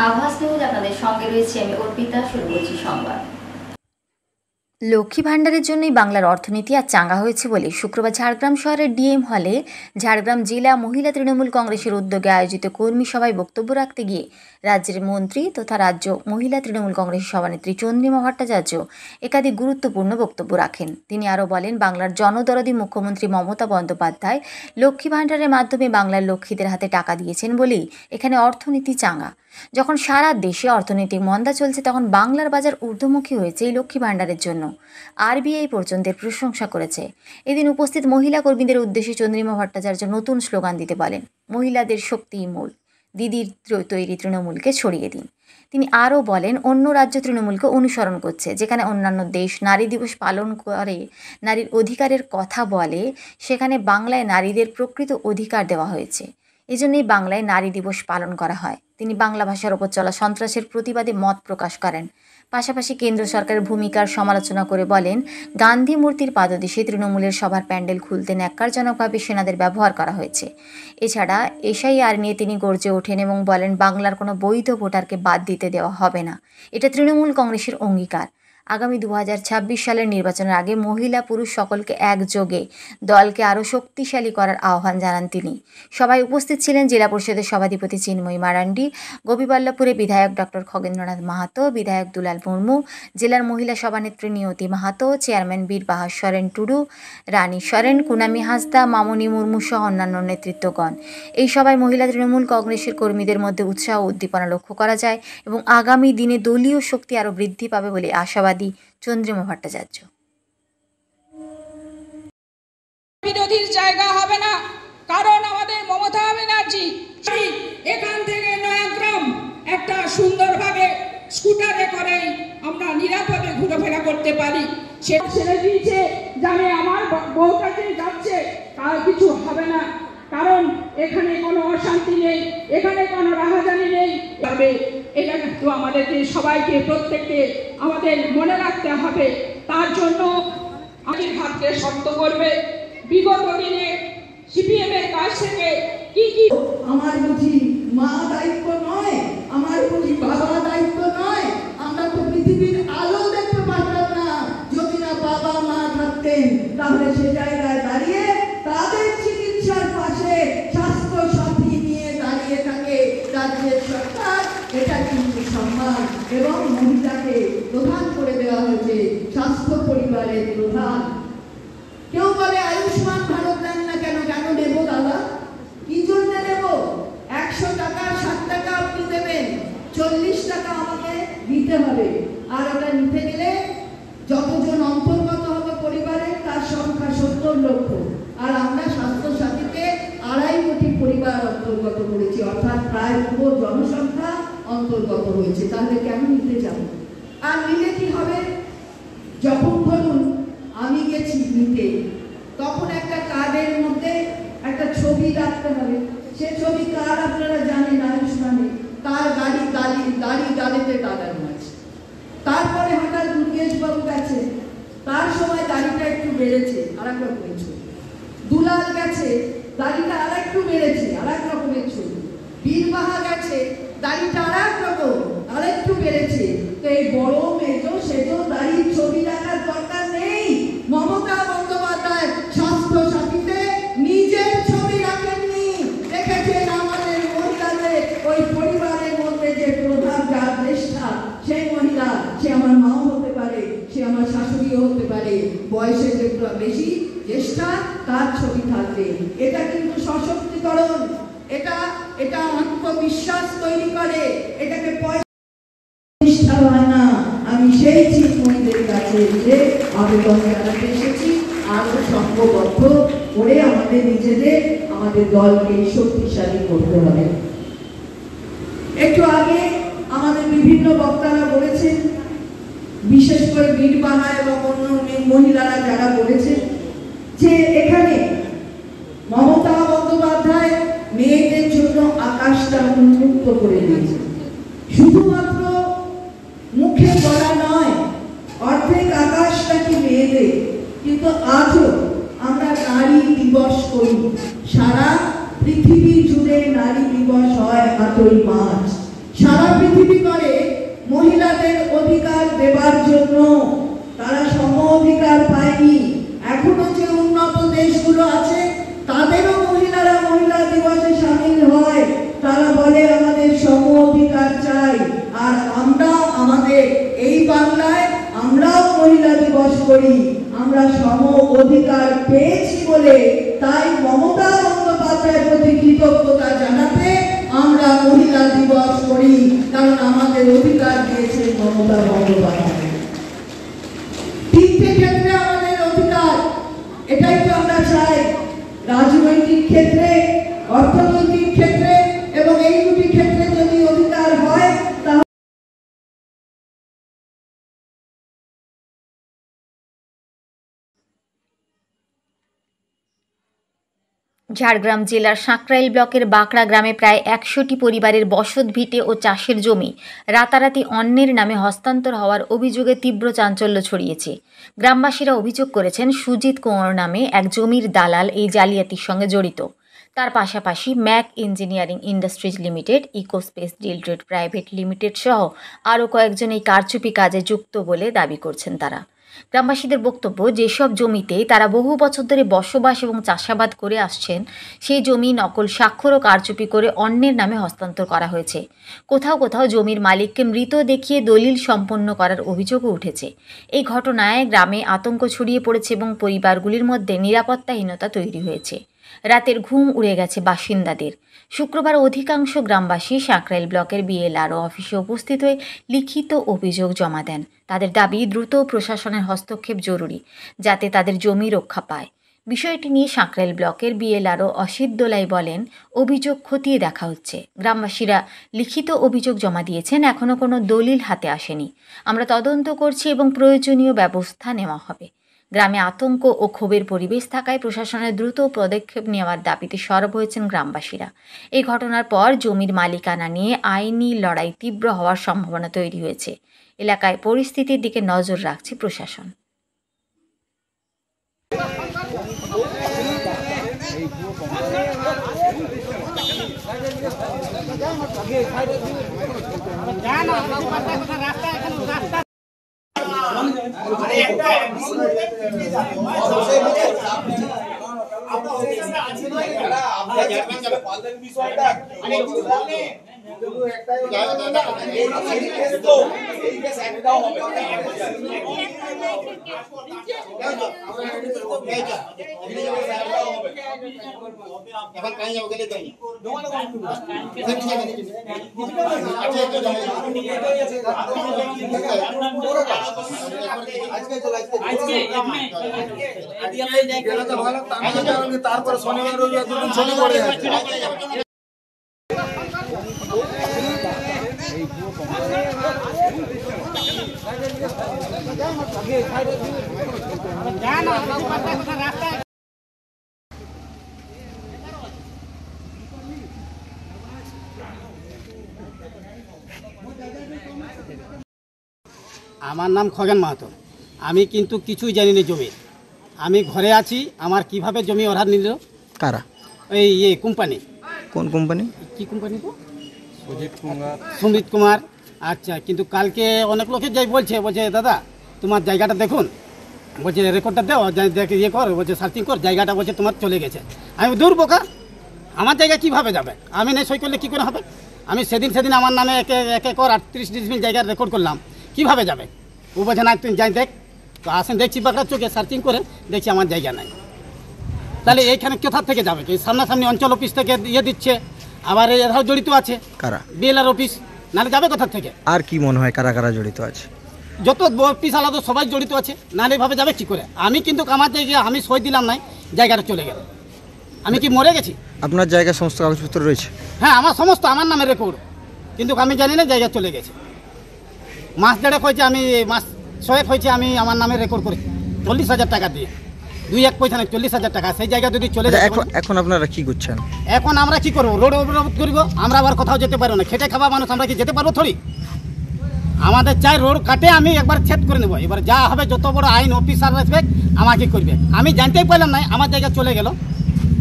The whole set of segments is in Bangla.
আভাস নিউজ আপনাদের সঙ্গে রয়েছে আমি অর্পিতা। শুরু করছি সংবাদ। লক্ষ্মী ভাণ্ডারের জন্যই বাংলার অর্থনীতি আর চাঙ্গা হয়েছে বলে শুক্রবার ঝাড়গ্রাম শহরের ডিএম হলে ঝাড়গ্রাম জেলা মহিলা তৃণমূল কংগ্রেসের উদ্যোগে আয়োজিত কর্মী সভায় বক্তব্য রাখতে গিয়ে রাজ্যের মন্ত্রী তথা রাজ্য মহিলা তৃণমূল কংগ্রেসের সভানেত্রী চন্দ্রিমা ভট্টাচার্য একাধিক গুরুত্বপূর্ণ বক্তব্য রাখেন। তিনি আরও বলেন, বাংলার জনদরদী মুখ্যমন্ত্রী মমতা বন্দ্যোপাধ্যায় লক্ষ্মী ভাণ্ডারের মাধ্যমে বাংলার লক্ষ্মীদের হাতে টাকা দিয়েছেন বলেই এখানে অর্থনীতি চাঙ্গা। যখন সারা দেশে অর্থনৈতিক মন্দা চলছে তখন বাংলার বাজার ঊর্ধ্বমুখী হয়েছে এই লক্ষ্মী ভাণ্ডারের জন্য। আরবিআই পর্যন্ত প্রশংসা করেছে। এদিন উপস্থিত মহিলা কর্মীদের উদ্দেশ্যে চন্দ্রিমা ভট্টাচার্য নতুন স্লোগান দিতে বলেন, মহিলাদের শক্তিই মূল, দিদির তৈরি তৃণমূলকে ছড়িয়ে দিন। তিনি আরও বলেন, অন্য রাজ্য তৃণমূলকে অনুসরণ করছে, যেখানে অন্যান্য দেশ নারী দিবস পালন করে নারীর অধিকারের কথা বলে, সেখানে বাংলায় নারীদের প্রকৃত অধিকার দেওয়া হয়েছে। এজন্যই বাংলায় নারী দিবস পালন করা হয়। তিনি বাংলা ভাষার ওপর চলা সন্ত্রাসের প্রতিবাদে মত প্রকাশ করেন। পাশাপাশি কেন্দ্র সরকারের ভূমিকার সমালোচনা করে বলেন, গান্ধী মূর্তির পাদদেশে তৃণমূলের সভার প্যান্ডেল খুলতে ন্যাক্কারজনকভাবে সেনাদের ব্যবহার করা হয়েছে। এছাড়া এসআইআর নিয়ে তিনি গর্জে ওঠেন এবং বলেন, বাংলার কোনো বৈধ ভোটারকে বাদ দিতে দেওয়া হবে না। এটা তৃণমূল কংগ্রেসের অঙ্গীকার। আগামী 2026 সালের নির্বাচনের আগে মহিলা পুরুষ সকলকে একযোগে দলকে আরও শক্তিশালী করার আহ্বান জানান তিনি। সভায় উপস্থিত ছিলেন জেলা পরিষদের সভাধিপতি চিন্ময়ী মারান্ডি, গোপীবল্লভপুরে বিধায়ক ডক্টর খগেন্দ্রনাথ মাহাতো, বিধায়ক দুলাল মুর্মু, জেলার মহিলা সভানেত্রী নিয়তি মাহাতো, চেয়ারম্যান বীরবাহার সরেন টুডু, রানী সরেন, কুনামি হাসদা, মামনি মুর্মু সহ অন্যান্য নেতৃত্বগণ। এই সভায় মহিলা তৃণমূল কংগ্রেসের কর্মীদের মধ্যে উৎসাহ ও উদ্দীপনা লক্ষ্য করা যায় এবং আগামী দিনে দলীয় শক্তি আরও বৃদ্ধি পাবে বলে আশাবাদী চন্দ্রিমা ভট্টাচার্য। বিরোধীর জায়গা হবে না, কারণ আমাদের মমতা ব্যানার্জি এখান থেকে নয়াগ্রাম একটা সুন্দরভাবে স্কুটারে করে আমরা নিরাপদে ঘোরাফেরা করতে পারি। সে ছেড়ে দিয়েছে, জানে আমার বউটা যে যাচ্ছে তার কিছু হবে না, কারণ এখানে কোনো অশান্তি নেই, এখানে কোনো রাহাজানি নেই। তবে এটা কিন্তু আমাদেরকে সবাইকে প্রত্যেককে আমাদের মনে রাখতে হবে। তার জন্য আজকের হাতকে শক্ত করবে। বিগত দিনে সিপিএম এর কাছ থেকে কি আমার বুঝি মা দায়িত্ব নয়, আমার বুঝি বাবা দায়িত্ব নয়? আমরা তো পৃথিবীর আলো দেখতে পারতাম না যদি না বাবা মা থাকতেন। তাহলে সে জায়গায় দাঁড়িয়ে তাদের চিকিৎসার পাশে স্বাস্থ্য সাথী নিয়ে দাঁড়িয়ে থাকে রাজ্যের সরকার। এটা কিন্তু সম্মান এবং মহিলাকে প্রধান করে দেওয়া হয়েছে, স্বাস্থ্য পরিবারের প্রধান। কেউ বলে আয়ুষ্মান ভারত দেন না কেন? কেন নেব দাদা? কি জন্য নেব? 100 টাকা 60 টাকা আপনি দেবেন, 40 টাকা আমাকে দিতে হবে। আর ওটা নিতে গেলে যতজন অন্তর্গত হবে পরিবারের তার সংখ্যা 70 লক্ষ। আর আমরা স্বাস্থ্য সাথীতে 2.5 কোটি পরিবার অন্তর্গত করেছি, অর্থাৎ প্রায় পুরো জনসংখ্যা অন্তর্গত হয়েছে। তাহলে কেন নিতে যাব? আর নিলে কি হবে? যখন ধরুন আমি গেছি নিতে, তখন একটা কার্ডের মধ্যে একটা ছবি রাখতে হবে। সে ছবি কার আপনারা জানেন? আয়ুষ্মানে তার গাড়িতে দাঁড়ানো আছে। তারপরে হঠাৎ দুর্গেশ বাবু গেছে, তার সময় দাড়িটা একটু বেড়েছে, আর এক রকমের ছবি। দুলাল গেছে, দাড়িটা আর একটু বেড়েছে, আর এক রকমের ছবি। বীরবাহা গেছে, দাড়িটা আর এক রকম, আর একটু বেড়েছে। তো এই বড় মেজো সেজো দাড়ির ছবি রাখার দরকার নেই। মমতা বন্দ্যোপাধ্যায় স্বাস্থ্য সাথীতে নিজের ছবি রাখেননি, রেখেছেন আমাদের মহিলাদের। ওই পরিবারের মধ্যে যে প্রধান যার জ্যেষ্ঠা সেই মহিলা, সে আমার মাও হতে পারে, সে আমার শাশুড়িও হতে পারে, বয়সে যেগুলো বেশি জ্যেষ্ঠা তার ছবি থাকবে। এটা কিন্তু সশক্তিকরণ, এটা আত্মবিশ্বাস তৈরি করে, এটাকে প্রতিষ্ঠা হয় না। আমি সেই চিন্ময়ীদের কাছে যে আবেদন জানাতে এসেছি, আরো সংঘবদ্ধ করে আমাদের নিজেদের আমাদের দলকে শক্তিশালী করতে হবে। একটু আগে আমাদের বিভিন্ন বক্তারা বলেছেন, বিশেষ করে বীরবাহা এবং অন্য মহিলারা যারা বলেছেন যে এখানে মমতা বন্দ্যোপাধ্যায় মেয়েদের জন্য আকাশটা উন্মুক্ত করে দিয়েছে। শুধুমাত্র মুখে বলা নয়, অর্ধেক আকাশটা কি মেয়েদের, কিন্তু আজও আমরা নারী দিবস করি। সারা পৃথিবী জুড়ে নারী দিবস হয় 8ই মার্চ। সারা পৃথিবী করে মহিলাদের অধিকার দেবার জন্য, তারা সম অধিকার পায়নি। এখনো যে উন্নত দেশগুলো আছে তাদেরও মহিলারা মহিলা দিবসে সামিল হয়, তারা বলে আমাদের সম অধিকার চাই। আর আমরা আমাদের এই বাংলায় আমরাও মহিলা দিবস করি, আমরা সম অধিকার পেয়েছি বলে তাই মমতা বন্দ্যোপাধ্যায়ের প্রতি কৃতজ্ঞতা জানাতে আমরা মহিলা দিবস করি, কারণ আমাদের অধিকার দিয়েছে মমতা বন্দ্যোপাধ্যায়। তিনটে ক্ষেত্রে আমাদের অধিকার, এটাই তো আমরা চাই, রাজনৈতিক ক্ষেত্রে, অর্থনৈতিক ক্ষেত্রে এবং এই দুটি ক্ষেত্রে যদি অধিকার হয় তাহলে ঝাড়গ্রাম জেলার সাঁকরাইল ব্লকের বাঁকড়া গ্রামে প্রায় 100টি পরিবারের বসত ভিটে ও চাষের জমি রাতারাতি অন্যের নামে হস্তান্তর হওয়ার অভিযোগে তীব্র চাঞ্চল্য ছড়িয়েছে। গ্রামবাসীরা অভিযোগ করেছেন সুজিত কুঁওর নামে এক জমির দালাল এই জালিয়াতির সঙ্গে জড়িত। তার পাশাপাশি Mac engineering industries limited, Ecospace deal trade private limited সহ আরও কয়েকজন এই কারচুপি কাজে যুক্ত বলে দাবি করছেন তারা। গ্রামবাসীদের বক্তব্য, যেসব জমিতে তারা বহু বছর ধরে বসবাস এবং চাষাবাদ করে আসছেন সেই জমি নকল স্বাক্ষর ও কারচুপি করে অন্যের নামে হস্তান্তর করা হয়েছে। কোথাও কোথাও জমির মালিককে মৃত দেখিয়ে দলিল সম্পন্ন করার অভিযোগও উঠেছে। এই ঘটনায় গ্রামে আতঙ্ক ছড়িয়ে পড়েছে এবং পরিবারগুলির মধ্যে নিরাপত্তাহীনতা তৈরি হয়েছে। রাতের ঘুম উড়ে গেছে বাসিন্দাদের। শুক্রবার অধিকাংশ গ্রামবাসী সাঁকরাইল ব্লকের বিএলআরও অফিসে উপস্থিত হয়ে লিখিত অভিযোগ জমা দেন। তাদের দাবি, দ্রুত প্রশাসনের হস্তক্ষেপ জরুরি, যাতে তাদের জমি রক্ষা পায়। বিষয়টি নিয়ে সাঁকরাইল ব্লকের বিএলআরও অসিত দোলাই বলেন, অভিযোগ খতিয়ে দেখা হচ্ছে। গ্রামবাসীরা লিখিত অভিযোগ জমা দিয়েছেন, এখনও কোনো দলিল হাতে আসেনি। আমরা তদন্ত করছি এবং প্রয়োজনীয় ব্যবস্থা নেওয়া হবে। গ্রামে আতঙ্ক ও ক্ষোভের পরিবেশ থাকায় প্রশাসনের দ্রুত পদক্ষেপ নেওয়ার দাবিতে সরব হয়েছেন গ্রামবাসীরা। এই ঘটনার পর জমির মালিকানা নিয়ে আইনি লড়াই তীব্র হওয়ার সম্ভাবনা তৈরি হয়েছে। এলাকায় পরিস্থিতির দিকে নজর রাখছে প্রশাসন। তারপরে শনিবার রবিবার দুদিন ছুটি পড়ে যাচ্ছে। আমার নাম খগেন মাহাতো। আমি কিন্তু কিছুই জানি না জমি। আমি ঘরে আছি, আমার কিভাবে জমি ওরা নিল? কারা? এই কোম্পানি। কোন কোম্পানি? কি কোম্পানি তো? সুমিত কুমার। আচ্ছা, কিন্তু কালকে অনেক লোকে যাই বলছে দাদা তোমার জায়গাটা দেখুন, বলছে রেকর্ডটা দেও, দেখে ইয়ে কর, বলছে সার্চিং কর, জায়গাটা বলছে তোমার চলে গেছে। আমি দূর বোকা, আমার জায়গা কিভাবে যাবে? আমি না সই করলে কী করে হবে? আমি সেদিন আমার নামে এক একর 38 ডিসমিল জায়গার রেকর্ড করলাম, কিভাবে যাবে? ও বলছে না তুই যাই দেখ। তো আসেন দেখছি বাঁকড়ার চোখে সার্চিং করে দেখছি আমার জায়গা নাই। তাহলে এইখানে কোথা থেকে যাবে? কি সামনাসামনি অঞ্চল অফিস থেকে ইয়ে দিচ্ছে, আবার এরাও জড়িত আছে। কারা? BLR office. নাহলে যাবে কোথা থেকে? আর কি মনে হয় কারা কারা জড়িত আছে? যত অফিস আলাদা সবাই জড়িত আছে, নাহলে এভাবে যাবে কী করে? আমি কিন্তু আমার জায়গায় আমি সই দিলাম নাই, জায়গাটা চলে গেল। আমি কি মরে গেছি? আপনার জায়গায় সমস্ত কাগজপত্র রয়েছে? হ্যাঁ, আমার সমস্ত আমার নামে রেকর্ড, কিন্তু আমি জানি না জায়গা চলে গেছে। মাস দেড়েক হয়েছে, আমি মাস 6 হয়েছে আমি আমার নামে রেকর্ড করি 40,000 টাকা দিয়ে, 2-1 পয়সা নেই, 40,000 টাকা। সেই জায়গা যদি চলে যায়, এখন আপনারা কি করছেন? এখন আমরা কি করবো? রোড অবরোধ করবো। আমরা আবার কোথাও যেতে পারবো না, খেটে খাওয়া মানুষ, আমরা কি যেতে পারবো থরি? আমাদের চাই রোড কাটে আমি একবার ছেদ করে নেবো। এবার যা হবে, যত বড় আইন অফিসার আসবে আমাকে করবে। আমি জানতেই পারলাম না, আমার জায়গা চলে গেল,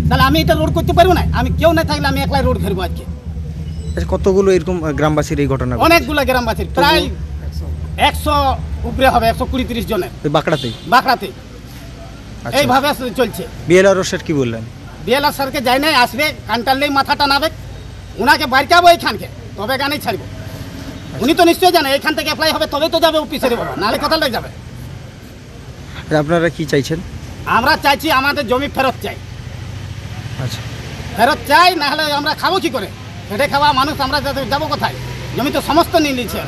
তাহলে আমি এটা রোড করতে পারবো না। আমি কেউ না থাকলে আমি একলাই রোড ঘেরবো আজকে। আচ্ছা, কতগুলো এরকম গ্রামবাসীর এই ঘটনা? অনেকগুলো গ্রামবাসীর, প্রায় 100 উপরে হবে, 120-30 জনের ওই বাঁকড়াতেই। আচ্ছা। এইভাবে চলছে। বিএলআরও স্যার কি বললেন? বিএলআর স্যারকে যাই নাই, আসবে কান টানলেই মাথা টানাবে, ওনাকে বাড়িতে যাবো এইখানকে, তবে গানেই ছাড়বো। উনি তো নিশ্চয়ই জানে এইখান থেকে অ্যাপ্লাই হবে তবে তো যাবে অফিসে বাবা, নাহলে কোথায় যাবে। আপনারা কি চাইছেন? আমরা চাইছি আমাদের জমি ফেরত চাই। আচ্ছা, ফেরত চাই, না হলে আমরা খাবো কি করে? খেটে খাওয়া মানুষ আমরা যাবো কোথায়? জমি তো সমস্ত নিয়ে নিয়েছে।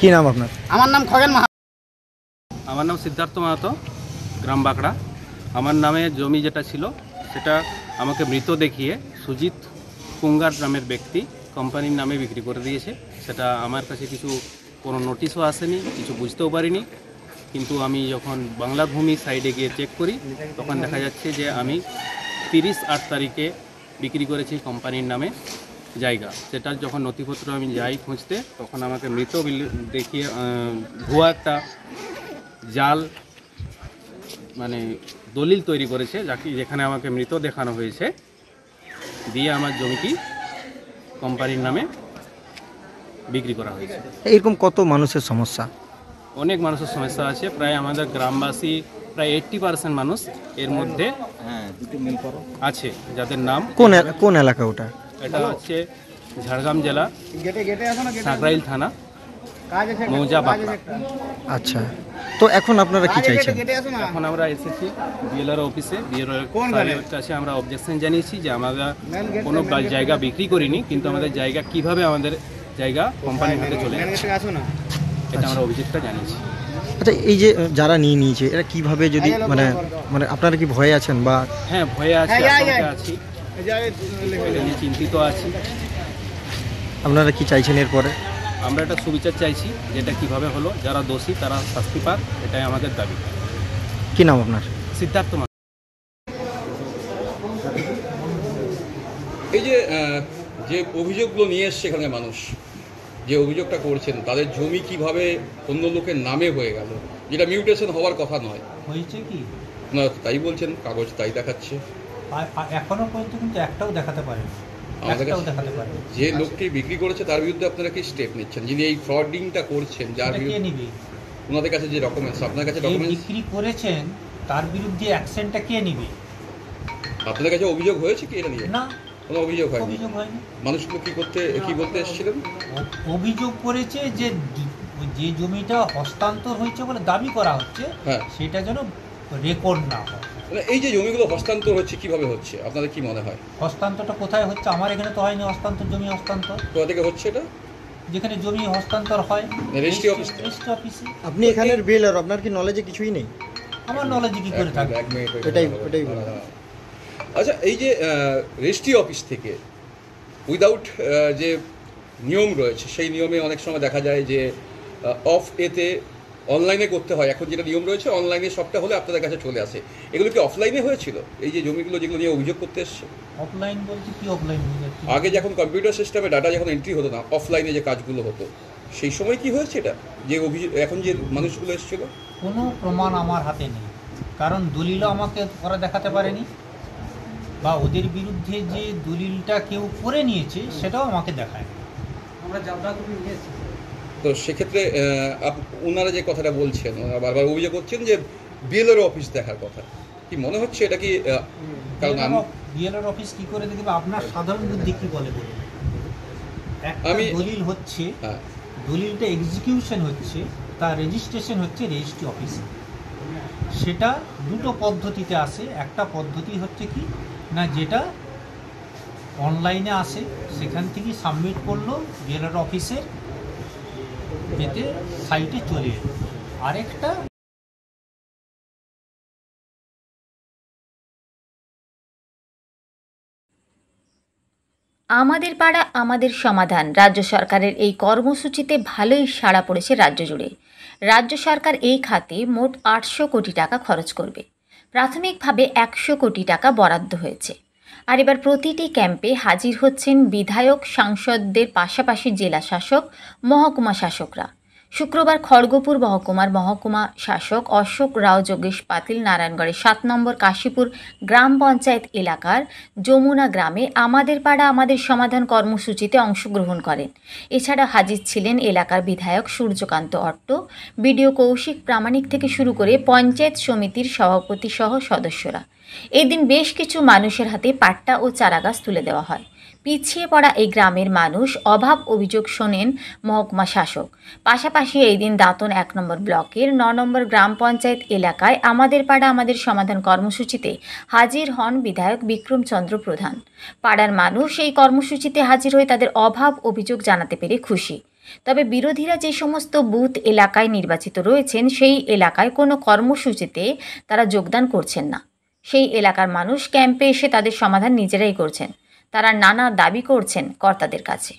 কি নাম আপনার? আমার নাম খগেন মাহাতো। আমার নাম সিদ্ধার্থ মাহাতো, গ্রাম বাঁকড়া। আমার নামে জমি যেটা ছিল সেটা আমাকে মৃত দেখিয়ে সুজিত কুঙ্গার নামের ব্যক্তি কোম্পানির নামে বিক্রি করে দিয়েছে। সেটা আমার কাছে কোনো নোটিশও আসেনি, কিছু বুঝতেও পারিনি। কিন্তু আমি যখন বাংলা ভূমি সাইডে গিয়ে চেক করি তখন দেখা যাচ্ছে যে আমি 30/8 তারিখে বিক্রি করেছি কোম্পানির নামে জায়গা। সেটার যখন নথিপত্র আমি যাই খুঁজতে, তখন আমাকে মৃত দেখিয়ে ভুয়া একটা জাল মানে দলিল তৈরি করেছে, যেখানে আমাকে মৃত দেখানো হয়েছে, দিয়ে আমার জমিটি কোম্পানির নামে বিক্রি করা হয়েছে। এরকম কত মানুষের সমস্যা? অনেক মানুষের সমস্যা আছে। প্রায় আমাদের গ্রামবাসী প্রায় 80% মানুষ এর মধ্যে আছে, যাদের নাম। কোন এলাকা ওটা? এটা হচ্ছে ঝাড়গ্রাম জেলা, সাঁকরাইল থানা, মৌজা বাঁকড়া। আচ্ছা, তো এখন আপনারা কি চাইছেন? এখন আমরা এসেছি বিএলআর অফিসে। বিএলআর কাছে আমরা অবজেকশন জানিয়েছি যে আমরা কোনো জায়গা বিক্রি করিনি, কিন্তু আমাদের জায়গা কিভাবে আমাদের জায়গা কোম্পানির হাতে চলে যাচ্ছে, এটা আমরা অভিযোগটা জানিয়েছি। আচ্ছা, এই যে যারা নিয়েছে এরা কিভাবে, যদি মানে আপনারা কি ভয়ে আছেন? বা হ্যাঁ, ভয়ে আছি, আতঙ্কে আছি, এটা নিয়ে চিন্তিত আছি। আপনারা কি চাইছেন এরপরে? আমরা একটা সুবিচার চাইছি, যেটা কিভাবে হলো, যারা দোষী তারা শাস্তি পাক, এটাই আমাদের দাবি। কি নাম আপনার? সিদ্ধার্থ। এই যে অভিযোগগুলো নিয়ে এসছে এখানে মানুষ, যে অভিযোগটা করছেন, তাদের জমি কিভাবে অন্য লোকের নামে হয়ে গেল, যেটা মিউটেশন হওয়ার কথা নয়। হয়েছে কি না, তাই বলছেন, কাগজ তাই দেখাচ্ছে। এখনো পর্যন্ত কিন্তু একটাও দেখাতে পারে, যে লোকটি বিক্রি করেছে তার বিরুদ্ধে আপনারা কি স্টেপ নিচ্ছেন? যিনি এই ফ্রডিংটা করছেন, যার বিরুদ্ধে ওনাদের কাছে যে ডকুমেন্টস, আপনার কাছে ডকুমেন্টস বিক্রি করেছেন, তার বিরুদ্ধে অ্যাকশনটা কে নেবে? আপনাদের কাছে অভিযোগ হয়েছে কি এটা নিয়ে? না, কোনো অভিযোগ হয়নি। মানুষগুলো কি বলতে এসেছিলেন? অভিযোগ করেছে যে জমিটা হস্তান্তর হয়েছে বলে দাবি করা হচ্ছে, সেটা যেন রেকর্ড না হয়। এই যে জমিগুলো হস্তান্তর হচ্ছে, কিভাবে হচ্ছে আপনাদের কি মনে হয়? হস্তান্তরটা কোথায় হচ্ছে? আমার এখানে তো হয়নি হস্তান্তর, জমি হস্তান্তর। কোথা থেকে হচ্ছে এটা? যেখানে জমি হস্তান্তর হয়, রেজিস্ট্রি অফিসে। আপনি এখানের বিএলআর, আপনার কি নলেজে কিছুই নেই? আমার নলেজে কি করে থাকবে? এটাই আচ্ছা, এই যে রেজিস্ট্রি অফিস থেকে উইদাউট যে নিয়ম রয়েছে, সেই নিয়মে অনেক সময় দেখা যায় যে অফ এতে অনলাইনে করতে হয়। এখন যেটা নিয়ম রয়েছে, অনলাইনে সবটা হলে আপনাদের কাছে চলে আসে। এগুলো কি অফলাইনে হয়েছিল? এই যে জমিগুলো যেগুলো নিয়ে অভিযোগ করতে এসছে, অফলাইন বলতে কি অফলাইন? আগে যখন কম্পিউটার সিস্টেমে ডাটা যখন এন্ট্রি হতো না, অফলাইনে যে কাজগুলো হতো, সেই সময় কি হয়েছে এটা, যে অভিযোগ এখন যে মানুষগুলো এসেছিল? কোনো প্রমাণ আমার হাতে নেই, কারণ দলিলও আমাকে ওরা দেখাতে পারেনি, বা ওদের বিরুদ্ধে যে দলিলটা কেউ করে নিয়েছে সেটাও আমাকে দেখায়। তো সেক্ষেত্রে ওনারা যে কথাটা বলছেন, ওনারা বারবার অভিযোগ করছেন যে বিএলআর অফিস দেখার কথা, কি মনে হচ্ছে এটা কি? কারণ বিএলআর অফিস কি করে দেখবে? আপনার সাধারণ বুদ্ধি কি বলে বলুন? আমি দলিল হচ্ছে, দলিলটা এক্সিকিউশন হচ্ছে, তার রেজিস্ট্রেশন হচ্ছে রেজিস্ট্রি অফিসে। সেটা দুটো পদ্ধতিতে আসে। একটা পদ্ধতি হচ্ছে কি না, যেটা অনলাইনে আসে, সেখান থেকে সাবমিট করলো বিএলআর অফিসের এতে সাইটে চলে এলো। আরেকটা আমাদের পাড়া আমাদের সমাধান রাজ্য সরকারের এই কর্মসূচিতে ভালোই সাড়া পড়েছে রাজ্য জুড়ে। রাজ্য সরকার এই খাতে মোট 800 কোটি টাকা খরচ করবে। প্রাথমিকভাবে 100 কোটি টাকা বরাদ্দ হয়েছে। আর এবার প্রতিটি ক্যাম্পে হাজির হচ্ছেন বিধায়ক, সাংসদদের পাশাপাশি জেলা শাসক, মহকুমা শাসকরা। শুক্রবার খড়গপুর মহকুমার মহকুমা শাসক অশোক রাও যোগেশ পাতিল নারায়ণগড়ের 7 নম্বর কাশীপুর গ্রাম পঞ্চায়েত এলাকার যমুনা গ্রামে আমাদের পাড়া আমাদের সমাধান কর্মসূচিতে অংশগ্রহণ করেন। এছাড়া হাজির ছিলেন এলাকার বিধায়ক সূর্যকান্ত অট্ট, বিডিও কৌশিক প্রামাণিক থেকে শুরু করে পঞ্চায়েত সমিতির সভাপতি সহ সদস্যরা। এই দিন বেশ কিছু মানুষের হাতে পাট্টা ও চারাগাছ তুলে দেওয়া হয়। পিছিয়ে পড়া এই গ্রামের মানুষ অভাব অভিযোগ শোনেন মহকুমা শাসক। পাশাপাশি এই দিন দাঁতন 1 নম্বর ব্লকের 9 নম্বর গ্রাম পঞ্চায়েত এলাকায় আমাদের পাড়া আমাদের সমাধান কর্মসূচিতে হাজির হন বিধায়ক বিক্রমচন্দ্র প্রধান। পাড়ার মানুষ এই কর্মসূচিতে হাজির হয়ে তাদের অভাব অভিযোগ জানাতে পেরে খুশি। তবে বিরোধীরা যে সমস্ত বুথ এলাকায় নির্বাচিত রয়েছেন সেই এলাকায় কোনো কর্মসূচিতে তারা যোগদান করছেন না। সেই এলাকার মানুষ ক্যাম্পে এসে তাদের সমাধান নিজেরাই করছেন। তারা নানা দাবি করছেন কর্তাদের কাছে।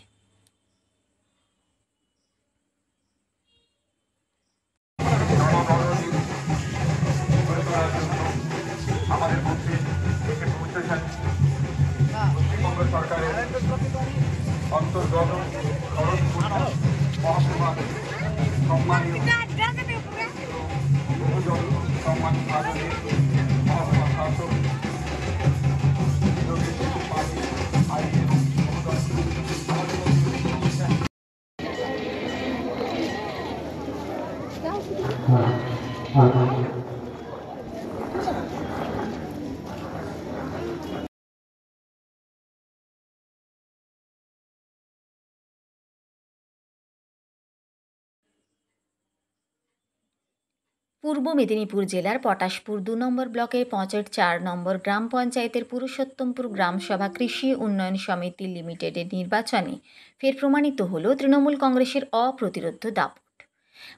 পূর্ব মেদিনীপুর জেলার পটাশপুর 2 নম্বর ব্লকের 4 নম্বর গ্রাম পঞ্চায়েতের পুরুষোত্তমপুর গ্রামসভা কৃষি উন্নয়ন সমিতি লিমিটেডের নির্বাচনে ফের প্রমাণিত হল তৃণমূল কংগ্রেসের অপ্রতিরোধ্য দাপট।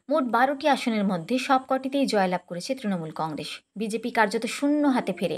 মোট 12টি আসনের মধ্যে সবকটিতেই জয়লাভ করেছে তৃণমূল কংগ্রেস। বিজেপি কার্যত শূন্য হাতে ফেরে।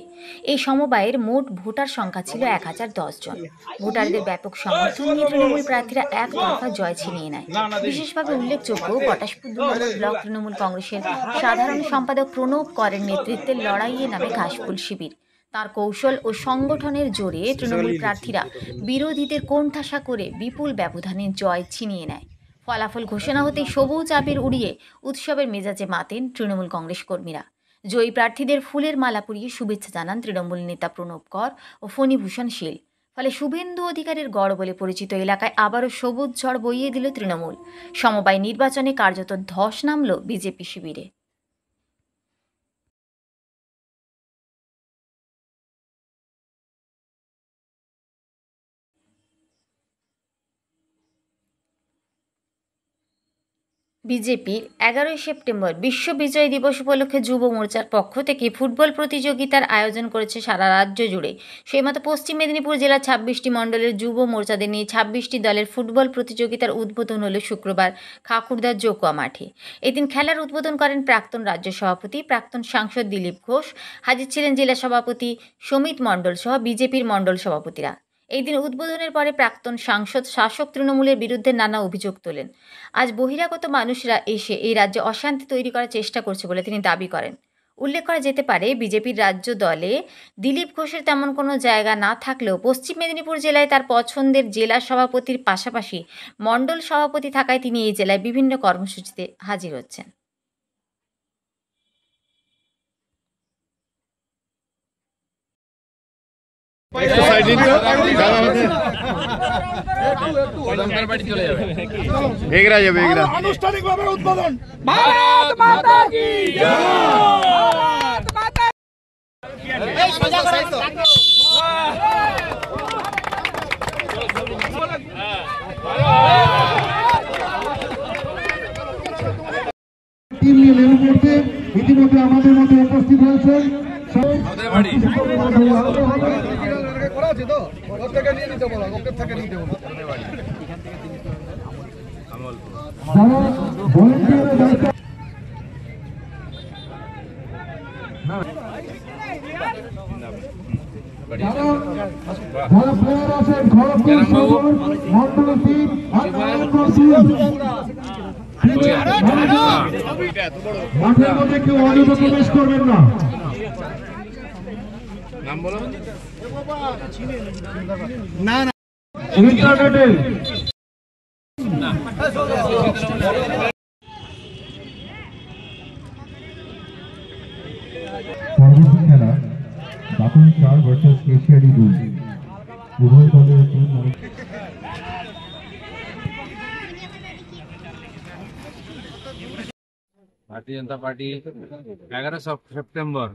এই সমবায়ের মোট ভোটার সংখ্যা ছিল 1010 জন। ভোটারদের ব্যাপক সমর্থন নিয়ে তৃণমূল প্রার্থীরা একতরফা জয় ছিনিয়ে নেয়। বিশেষভাবে উল্লেখযোগ্য পটাশপুর 2 নম্বর ব্লক তৃণমূল কংগ্রেসের সাধারণ সম্পাদক প্রণব করের নেতৃত্বে লড়াইয়ে নামে ঘাসফুল শিবির। তার কৌশল ও সংগঠনের জোরে তৃণমূল প্রার্থীরা বিরোধীদের কোণঠাসা করে বিপুল ব্যবধানে জয় ছিনিয়ে নেয়। ফলাফল ঘোষণা হতেই সবুজ আবির উড়িয়ে উৎসবের মেজাজে মাতেন তৃণমূল কংগ্রেস কর্মীরা। জয়ী প্রার্থীদের ফুলের মালা পরিয়ে শুভেচ্ছা জানান তৃণমূল নেতা প্রণব কর ও ফণীভূষণ শীল। ফলে শুভেন্দু অধিকারের গড় বলে পরিচিত এলাকায় আবারও সবুজ ঝড় বইয়ে দিল তৃণমূল। সমবায় নির্বাচনে কার্যত ধস নামল বিজেপি শিবিরে। বিজেপির 11 সেপ্টেম্বর বিশ্ব বিজয় দিবস উপলক্ষে যুব মোর্চার পক্ষ থেকে ফুটবল প্রতিযোগিতার আয়োজন করেছে সারা রাজ্য জুড়ে। সেই মতো পশ্চিম মেদিনীপুর জেলার 26টি মণ্ডলের যুব মোর্চাদের নিয়ে 26টি দলের ফুটবল প্রতিযোগিতার উদ্বোধন হলো শুক্রবার খাকুড়দার জোকুয়া মাঠে। এদিন খেলার উদ্বোধন করেন প্রাক্তন রাজ্য সভাপতি প্রাক্তন সাংসদ দিলীপ ঘোষ। হাজির ছিলেন জেলা সভাপতি সমিত মণ্ডল সহ বিজেপির মণ্ডল সভাপতিরা। এই দিন উদ্বোধনের পরে প্রাক্তন সাংসদ শাসক তৃণমূলের বিরুদ্ধে নানা অভিযোগ তোলেন। আজ বহিরাগত মানুষরা এসে এই রাজ্যে অশান্তি তৈরি করার চেষ্টা করছে বলে তিনি দাবি করেন। উল্লেখ করা যেতে পারে, বিজেপির রাজ্য দলে দিলীপ ঘোষের তেমন কোনো জায়গা না থাকলেও পশ্চিম মেদিনীপুর জেলায় তার পছন্দের জেলা সভাপতির পাশাপাশি মণ্ডল সভাপতি থাকায় তিনি এই জেলায় বিভিন্ন কর্মসূচিতে হাজির হচ্ছেন। আনুষ্ঠানিকভাবে উদ্বোধন। ভারত মাতা কি জয়। ইতিমধ্যে আমাদের মধ্যে উপস্থিত হয়েছেন মাঠের মধ্যে কেউ অযথা প্রবেশ করবেন না। নাম বলো না না ইন্টারনেটে পরবর্তী খেলা বাপন 4 ভার্সেস এশিয়াডি 2। উভয় দলের भारतीय जनता पार्टी 11 সেপ্টেম্বর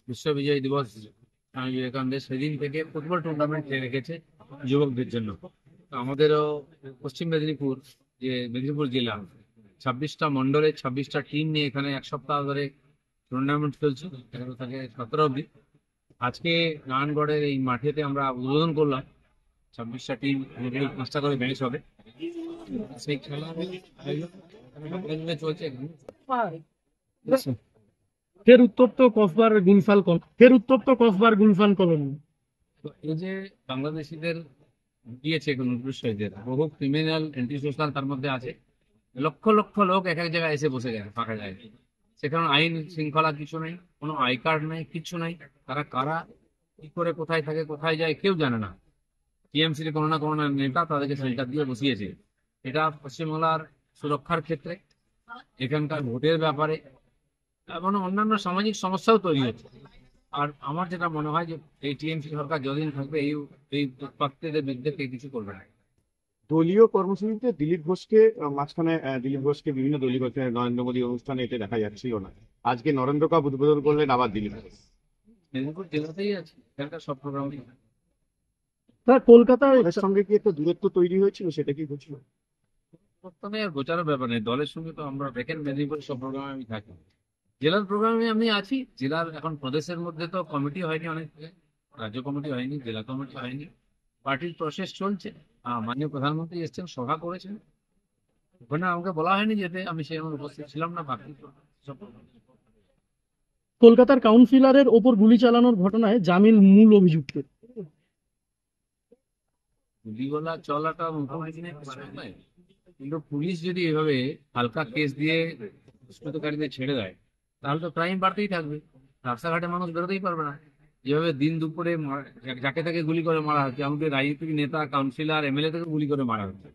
বিশ্ব বিজয় দিবস স্বামী বিবেকানন্দের সেদিন থেকে ফুটবল টুর্নামেন্ট রেখেছে যুবকদের জন্য। আমাদেরও পশ্চিম মেদিনীপুর মেদিনীপুর জেলা 26টা মন্ডলে 26টা টিম নিয়ে এখানে এক সপ্তাহ ধরে টুর্নামেন্ট চলছে 11 থেকে 17 অব্দি। আজকে নারায়ণগড়ের এই মাঠেতে আমরা উদ্বোধন করলাম। 26টা টিম 5টা করে ম্যাচ হবে। সেই খেলা চলছে এখানে। ফের উত্তপ্ত কসবার গুলফান কলোনি। এই যে বাংলাদেশিদের দিয়েছে শহীদের বহু ক্রিমিনাল এন্টি সোশ্যাল তার মধ্যে আছে। লক্ষ লক্ষ লোক এক এক জায়গায় এসে বসে গেছে ফাঁকা জায়গায়। সেখানে আইন শৃঙ্খলা কিছু নেই, কোনো আই কার্ড নেই, কিছু নাই। তারা কারা, কি করে, কোথায় থাকে, কোথায় যায় কেউ জানে না। টিএমসির কোনো না কোনো নেতা তাদেরকে সেন্টার দিয়ে বসিয়েছে। এটা পশ্চিমবাংলার সুরক্ষার ক্ষেত্রে, এখানকার ভোটের ব্যাপারে এবং অন্যান্য সামাজিক সমস্যাও তৈরি হচ্ছে। আর আমার যেটা মনে হয় যে এই টিএমসি সরকার যতদিন থাকবে এই উৎপাতদের বিরুদ্ধে কেউ কিছু করবে না। দলীয় কর্মসূচিতে দিলীপ ঘোষকে মাঝখানে বিভিন্ন দলীয় নরেন্দ্র মোদী অনুষ্ঠানে এটা দেখা যাচ্ছিল না। আজকে নরেন্দ্র কাপ উদ্বোধন করলেন আবার দিলীপ ঘোষ। মেদিনীপুর জেলাতেই আছে, এখানকার সব প্রোগ্রামই। কলকাতার সঙ্গে কি একটা দূরত্ব তৈরি হয়েছিল, সেটা কি হচ্ছিল? বর্তমানে আর গোচারও ব্যাপার নেই। দলের সঙ্গে তো আমরা দেখেন মেদিনীপুরের সব প্রোগ্রামে আমি থাকি, জেলার প্রোগ্রামে আমি আছি। জেলার এখন প্রদেশের মধ্যে তো কমিটি হয়নি, অনেক রাজ্য কমিটি হয়নি, জেলা কমিটি হয়নি। পার্টির প্রসেস চলছে। মাননীয় প্রধানমন্ত্রী এসছেন, সভা করেছেন, ওখানে আমাকে বলা হয়নি যেতে, আমি সেরকম উপস্থিত ছিলাম না। বাকি সব কলকাতার কাউন্সিলরের ওপর গুলি চালানোর ঘটনায় জামিন মূল অভিযুক্ত। গুলিগোলা চলাটা মুখ্যমন্ত্রী নয়, কিন্তু পুলিশ যদি এভাবে হালকা কেস দিয়ে দুষ্কৃতকারীদের ছেড়ে দেয় তাহলে তো ক্রাইম বাড়তেই থাকবে। রাস্তাঘাটে মানুষ বেরোতেই পারবে না। যেভাবে দিন দুপুরে যাকে তাকে গুলি করে মারা হচ্ছে, আমাদের রাজনৈতিক নেতা, কাউন্সিলর, এমএলএ থেকে গুলি করে মারা হচ্ছে।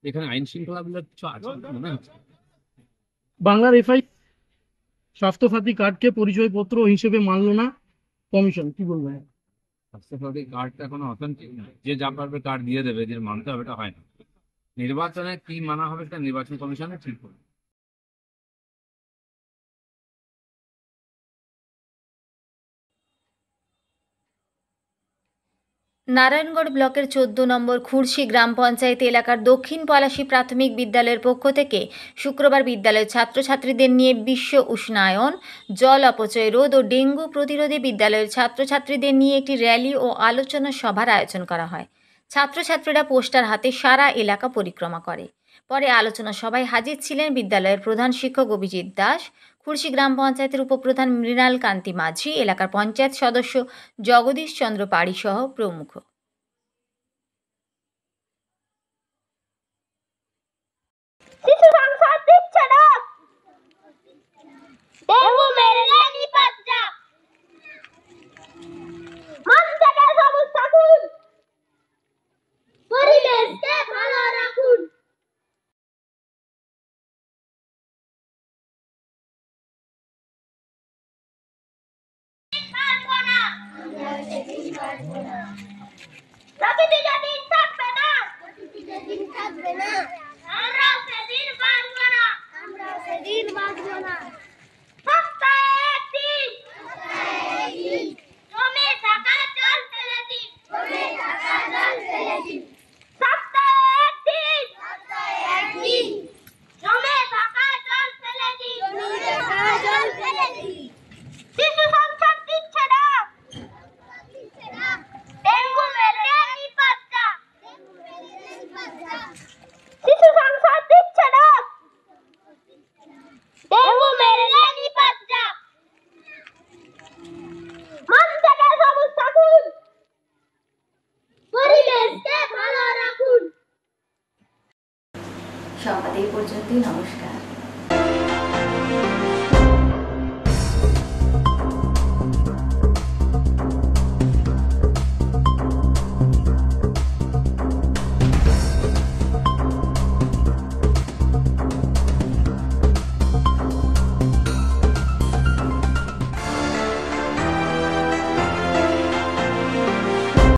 এখানে আইন শৃঙ্খলা বলে কিছু আছে মনে হচ্ছে। বাংলার এফআই স্বাস্থ্যসাথী কার্ডকে পরিচয়পত্র হিসেবে মানল না কমিশন, কি বলবেন? স্বাস্থ্যসাথী কার্ডটা এখনো অথেন্টিক না। যে যা পারবে কার্ড দিয়ে দেবে, যে মানতে হবে এটা হয় না। নির্বাচনে কি মানা হবে সেটা নির্বাচন কমিশনে ঠিক করবে। নারায়ণগড় ব্লকের 14 নম্বর খুরশি গ্রাম পঞ্চায়েত এলাকার দক্ষিণ পলাশী প্রাথমিক বিদ্যালয়ের পক্ষ থেকে শুক্রবার বিদ্যালয়ের ছাত্রছাত্রীদের নিয়ে বিশ্ব উষ্ণায়ন, জল অপচয় রোধ ও ডেঙ্গু প্রতিরোধে বিদ্যালয়ের ছাত্রছাত্রীদের নিয়ে একটি র্যালি ও আলোচনা সভার আয়োজন করা হয়। ছাত্রছাত্রীরা পোস্টার হাতে সারা এলাকা পরিক্রমা করে। পরে আলোচনা সভায় হাজির ছিলেন বিদ্যালয়ের প্রধান শিক্ষক অভিজিৎ দাস, খুরশি গ্রাম পঞ্চায়েতের উপপ্রধান মৃণাল কান্তি মাঝি, এলাকার পঞ্চায়েত সদস্য জগদীশ চন্দ্র পাড়ি সহ প্রমুখ। শিশু সংসদ দিচ্ছে না, ডেঙ্গু ম্যালেরিয়া নিপাত যা, মন থেকে সবুজ থাকুন, পরিবেশকে ভালো রাখুন। প্রকৃতি যেদিন থাকবে না, আমরাও সেদিন বাঁচব না। সপ্তাহে একদিন জমে থাকা জল ফেলে দিন, সপ্তাহে একদিন জমে থাকা জল ফেলে দিন। শিশু সংসদ দিচ্ছে না, ডেঙ্গু ম্যালেরিয়া নিপাত যা। শিশু সংসদ দিচ্ছে না, ডেঙ্গু ম্যালেরিয়া নিপাত যা, মন থেকে সবুজ থাকুন, পরিবেশকে ভালো রাখুন। সংবাদ এই পর্যন্তই। নমস্কার।